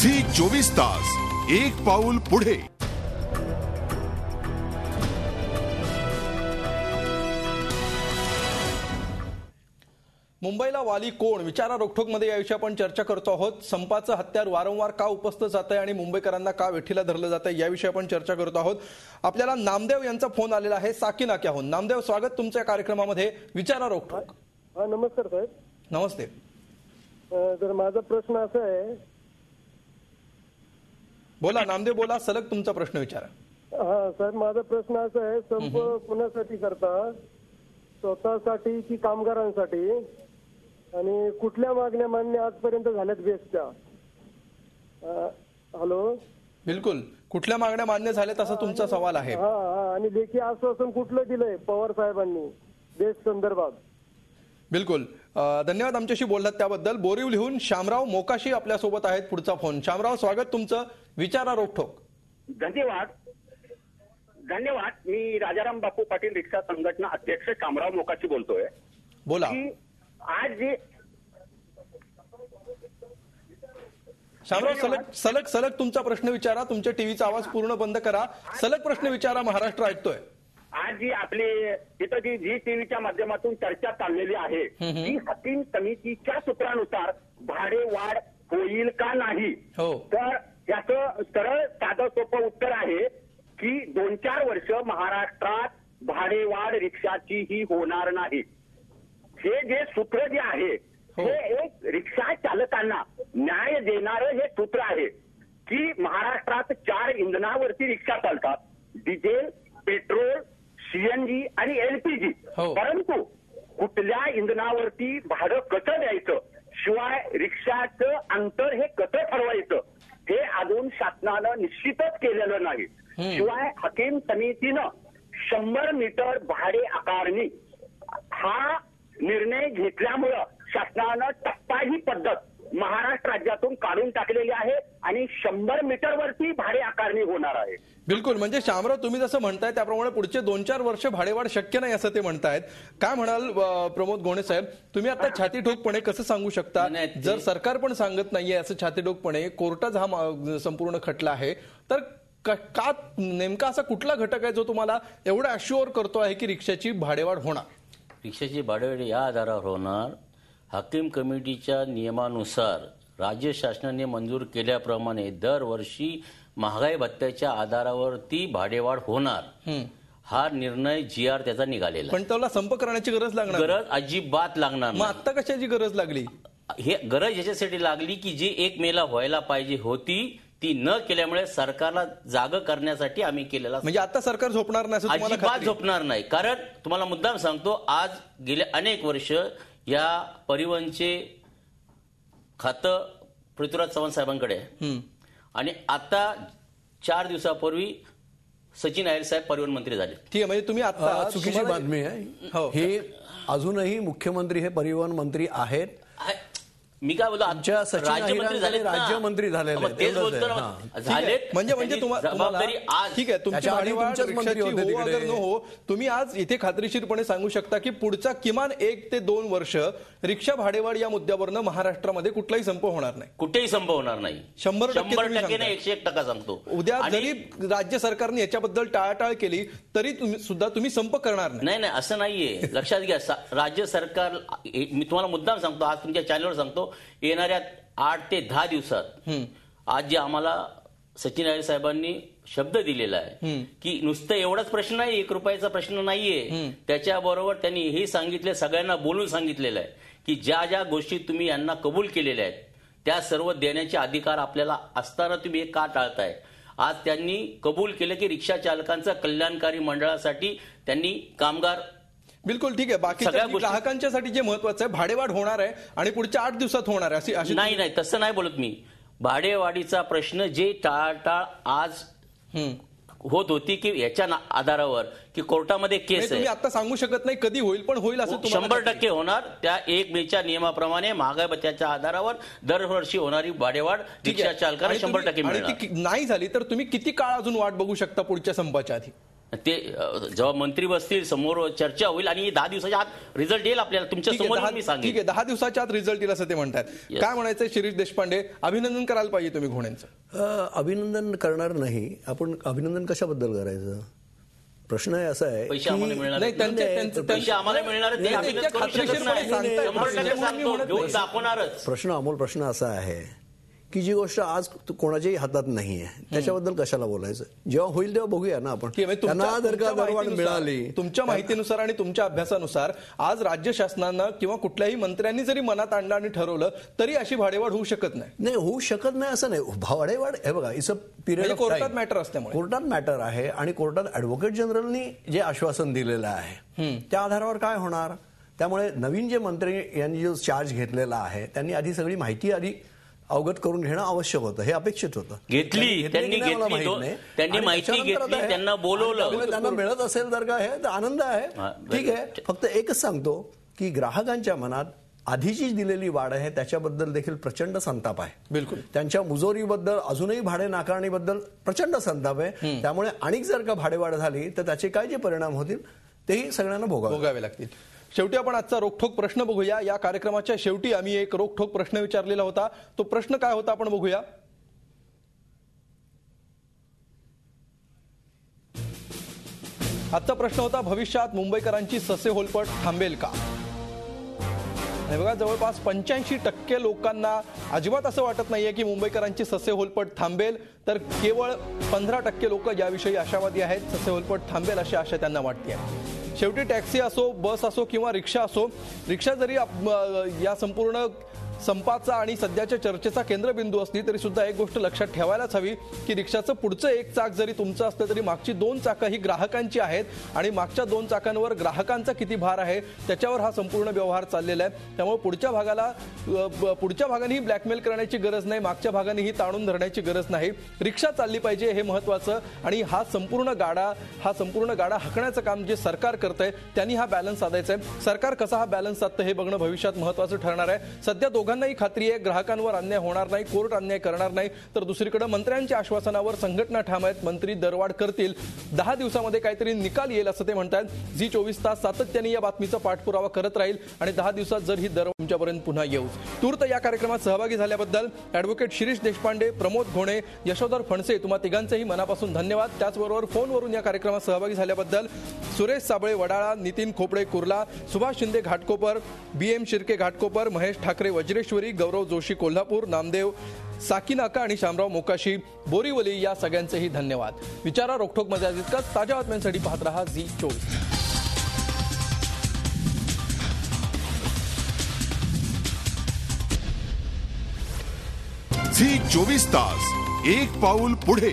Zee 24 तास, एक पाऊल पुढे। मुंबईला वाली कोण विचारा रोखोकमध्ये याविषयी आपण चर्चा करतो आहोत। संपाचं हत्यार वारंवार का उपस्थित जात आहे आणि मुंबईकरांना का वेठीला धरलं जात आहे याविषयी आपण चर्चा करतो आहोत। आपल्याला नामदेव यांचा फोन आलेला आहे साकी नाक्याहून। नामदेव, स्वागत तुमच्या कार्यक्रमामध्ये विचारा रोखोक। नमस्कार साहेब। नमस्ते। तर माझा प्रश्न असा आहे। बोला नामदेव, बोला, सलग तुमचा प्रश्न विचारा। हा साहेब, माझा प्रश्न असा आहे, संप कोणासाठी करता, स्वतःसाठी की कामगारांसाठी, आणि कुठल्या मागण्या मान्य आजपर्यंत झाल्यात बेस्टच्या? हॅलो, बिलकुल, कुठल्या मागण्या मान्य झाल्यात असा तुमचा सवाल आहे। हा, आणि लेखी आश्वासन कुठलं दिलंय पवार साहेबांनी बेस्ट संदर्भात? बिलकुल, धन्यवाद आमच्याशी बोललात त्याबद्दल। बोरिवलीहून शामराव मोकाशी आपल्या सोबत आहेत। पुढचा फोन। शामराव, स्वागत तुमचं विचारा रोखोक। धन्यवाद। मी राजाराम बापू पाटील रिक्षा संघटना अध्यक्ष शामराव मोकाशी बोलतोय। बोला। आज जे शामराव, सलग तुमचा प्रश्न विचारा। तुमच्या टीव्हीचा आवाज पूर्ण बंद करा। सलग प्रश्न विचारा, महाराष्ट्र ऐकतोय। आज जी आपली इथं जी झी टीव्हीच्या माध्यमातून चर्चा चाललेली आहे ती हाकीम समितीच्या सूत्रानुसार भाडे वाढ होईल का नाही, तर याचं सरळ साधं सोपं उत्तर आहे की 2-4 वर्ष महाराष्ट्रात भाडेवाढ रिक्षाची ही होणार नाही। हे जे सूत्र जे आहे हे एक रिक्षा चालकांना न्याय देणारं हे सूत्र आहे की महाराष्ट्रात 4 इंधनावरती रिक्षा चालतात, डिझेल, पेट्रोल, सीएनजी आणि एलपीजी। परंतु कुठल्या इंधनावरती भाडं कसं द्यायचं, शिवाय रिक्षाचं अंतर हे कसं ठरवायचं हे अजून शासनानं निश्चितच केलेलं नाही। शिवाय हाकीम समितीनं 100 मीटर भाडे आकारणी हा निर्णय घेतल्यामुळं शासनानं टप्पा ही पद्धत महाराष्ट्र राज्यातून काढून टाकलेली आहे आणि 100 मीटरवरती भाडे आकारणी होणार आहे। बिलकुल, म्हणजे शामराव, तुम्ही जसं म्हणताय त्याप्रमाणे पुढचे 2-4 वर्ष भाडेवाढ शक्य नाही असं ते म्हणतायत। काय म्हणाल प्रमोद गोणे साहेब, तुम्ही आता छाती ठोकपणे कसं सांगू शकता, जर सरकार पण सांगत नाहीये असं छाती ठोकपणे, कोर्टात हा संपूर्ण खटला आहे, तर का नेमका असा कुठला घटक आहे जो तुम्हाला एवढा अश्युअर करतो आहे की रिक्षाची भाडेवाढ होणार? रिक्षाची भाडेवाढ या आधारावर होणार, हाकीम कमिटीच्या नियमानुसार राज्य शासनाने मंजूर केल्याप्रमाणे दरवर्षी महागाई भत्त्याच्या आधारावरती भाडेवाढ होणार। हा निर्णय GR त्याचा निघालेला, पण त्याला संप करण्याची गरज लागणार? गरज अजिबात लागणार नाही। मग आता कशाची गरज लागली? हे गरज याच्यासाठी लागली की जी 1 मेला व्हायला पाहिजे होती ती न केल्यामुळे सरकारला जाग करण्यासाठी आम्ही केलेला। म्हणजे आता सरकार झोपणार नाही? अजिबात झोपणार नाही, कारण तुम्हाला मुद्दाम सांगतो, आज गेले अनेक वर्ष या परिवहनचे खातं पृथ्वीराज चव्हाण साहेबांकडे आहे आणि आता 4 दिवसापूर्वी सचिन अहिर साहेब परिवहन मंत्री झाले। ठीक आहे, म्हणजे तुम्ही आता चुकीची बातमी आहे। हे अजूनही मुख्यमंत्री हे परिवहन मंत्री आहेत। मी काय बोलतो, आमच्या राज्यमंत्री झाले, राज्यमंत्री झालेले म्हणजे तुम्हाला ठीक आहे, तुमची भाडेवाढ रिक्षाची हो अगर न हो, तुम्ही आज इथे खात्रीशीरपणे सांगू शकता की पुढचा किमान 1 ते 2 वर्ष रिक्षा भाडेवाढ या मुद्द्यावरनं महाराष्ट्रामध्ये कुठलाही संप होणार नाही? कुठेही संप होणार नाही। 100% नाही, 101% सांगतो। उद्या जरी राज्य सरकारने याच्याबद्दल टाळाटाळ केली तरी तुम्ही संप करणार नाही? नाही, असं नाहीये, लक्षात घ्या। राज्य सरकार, मी तुम्हाला मुद्दाम सांगतो, आज तुमच्या चॅनलवर सांगतो, येणाऱ्या 8 ते 10 दिवसात आज जे आम्हाला सचिन अहिर साहेबांनी शब्द दिलेला आहे की नुसतं एवढाच प्रश्न नाही, 1 रुपयाचा प्रश्न नाहीये, त्याच्याबरोबर त्यांनी हे सांगितले, सगळ्यांना बोलून सांगितलेलं आहे की ज्या ज्या गोष्टी तुम्ही यांना कबूल केलेल्या आहेत त्या सर्व देण्याचे अधिकार आपल्याला असताना तुम्ही हे का टाळताय? आज त्यांनी कबूल केलं की रिक्षा चालकांचा कल्याणकारी मंडळासाठी त्यांनी कामगार, बिलकुल ठीक आहे, बाकी ग्राहकांच्यासाठी जे महत्वाचं आहे भाडेवाढ होणार आहे आणि पुढच्या 8 दिवसात होणार आहे अशी नाही, तसं नाही बोलत मी। भाडेवाढीचा प्रश्न जे टाळाटाळ आज होत होती की याच्या आधारावर की कोर्टामध्ये केस आहे, तुम्ही आता सांगू शकत नाही कधी होईल, पण होईल असं 100% होणार। त्या 1 मेच्या नियमाप्रमाणे महागाई भत्त्याच्या आधारावर दरवर्षी होणारी भाडेवाढ रिक्षा चालकांना 100% मिळणार। नाही झाली तर तुम्ही किती काळ अजून वाट बघू शकता पुढच्या संपाच्या आधी? ते जेव्हा मंत्री बसतील समोर चर्चा होईल आणि 10 दिवसाच्या आत रिझल्ट येईल आपल्याला तुमच्या समोर मी सांगेन. ठीक आहे, 10 दिवसाच्या आत रिझल्ट येईल असं ते म्हणतात. काय म्हणायचं शिरीष देशपांडे, अभिनंदन करायला पाहिजे तुम्ही घोणेंचं? अभिनंदन करणार नाही आपण. अभिनंदन कशाबद्दल करायचं? प्रश्न असा आहे पैसे आम्हाला मिळणार नाही, पैसे आम्हाला मिळणार दाखवणारच. प्रश्न असा आहे की जी गोष्ट आज कोणाच्याही हातात नाहीये त्याच्याबद्दल कशाला बोलायचं? जेव्हा होईल तेव्हा बघूया ना आपण. त्यांना जर का दरवाढ मिळाली, तुमच्या माहितीनुसार आणि तुमच्या अभ्यासानुसार आज राज्य शासनानं किंवा कुठल्याही मंत्र्यांनी जरी मनात आणलं आणि ठरवलं तरी अशी भाडेवाढ होऊ शकत नाही. नाही, होऊ शकत नाही असं नाही. भाडेवाढ हे बघा, इट्स अ पिरियड, कोर्टात मॅटर असल्यामुळे कोर्टात मॅटर आहे आणि कोर्टात ऍडव्होकेट जनरलनी जे आश्वासन दिलेलं आहे त्या आधारावर काय होणार. त्यामुळे नवीन जे मंत्री यांनी जो चार्ज घेतलेला आहे त्यांनी आधी सगळी माहिती अवगत करून घेणं आवश्यक होतं, हे अपेक्षित होतं. त्यांनी माहिती घेतली, त्यांना बोलवलं, त्यांना मिळत असेल तर काय तर आनंद आहे. ठीक आहे, फक्त एकच सांगतो की ग्राहकांच्या मनात आधीची दिलेली वाढ आहे त्याच्याबद्दल देखील प्रचंड संताप आहे. बिलकुल. त्यांच्या मुजोरीबद्दल, अजूनही भाडे नाकारणीबद्दल प्रचंड संताप आहे. त्यामुळे आणि जर का भाडेवाढ झाली तर त्याचे काय जे परिणाम होतील तेही सगळ्यांना भोगावे लागतील. शेवटी आपण आजचा रोखठोक प्रश्न बघूया. या कार्यक्रमाच्या शेवटी आम्ही एक रोखठोक प्रश्न विचारलेला होता. तो प्रश्न काय होता आपण बघूया. आजचा प्रश्न होता, भविष्यात मुंबईकरांची ससे होलपट थांबेल का? आणि बघा, जवळपास 85% लोकांना अजिबात असं वाटत नाहीये की मुंबईकरांची ससे होलपट थांबेल, तर केवळ 15% लोक याविषयी आशावादी आहेत. ससे होलपट थांबेल अशी आशा त्यांना वाटते. शेवटी टॅक्सी असो, बस असो किंवा रिक्षा असो, रिक्षा जरी या संपूर्ण संपाचा आणि सध्याच्या चर्चेचा केंद्रबिंदू असली तरी सुद्धा एक गोष्ट लक्षात ठेवायलाच हवी की रिक्षाचं पुढचं एक चाक जरी तुमचं असलं तरी मागची 2 चाकं ही ग्राहकांची आहेत आणि मागच्या 2 चाकांवर ग्राहकांचा किती भार आहे त्याच्यावर हा संपूर्ण व्यवहार चाललेला आहे. त्यामुळे पुढच्या भागानेही ब्लॅकमेल करण्याची गरज नाही, मागच्या भागानेही ताणून धरण्याची गरज नाही. रिक्षा चालली पाहिजे हे महत्वाचं आणि हा संपूर्ण गाडा हाकण्याचं काम जे सरकार करतंय त्यांनी हा बॅलन्स साधायचा आहे. सरकार कसा हा बॅलन्स साधतं हे बघणं भविष्यात महत्वाचं ठरणार आहे. सध्या दोघांनाही खात्री आहे ग्राहकांवर अन्याय होणार नाही, कोर्ट अन्याय करणार नाही. तर दुसरीकडे मंत्र्यांच्या आश्वासनावर संघटना ठाम आहेत, मंत्री दरवाढ करतील, 10 दिवसामध्ये काहीतरी निकाल येईल असं ते म्हणतात. झी 24 तास सातत्याने या बातमीचा पाठपुरावा करत राहील आणि 10 दिवसात जर ही दरवाढ तुमच्यापर्यंत पुन्हा येऊ. तूर्त या कार्यक्रमात सहभागी झाल्याबद्दल ॲडव्होकेट शिरीष देशपांडे, प्रमोद घोणे, यशोधर फणसे तुम्हा तिघांचेही मनापासून धन्यवाद. त्याचबरोबर फोनवरून या कार्यक्रमात सहभागी झाल्याबद्दल सुरेश साबळे वडाळा, नितीन खोपडे कुर्ला, सुभाष शिंदे घाटकोपर, BM शिर्के घाटकोपर, महेश ठाकरे वज्रेश्वरी, गौरव जोशी कोल्हापूर, नामदेव साकीनाका आणि शामराव मोकाशी बोरीवली या सगळ्यांचेही धन्यवाद. विचारा रोखठोक मध्ये इतकाच. ताज्या बातम्यांसाठी पाहत रहा झी 24. झी 24 तास, एक पाऊल पुढे.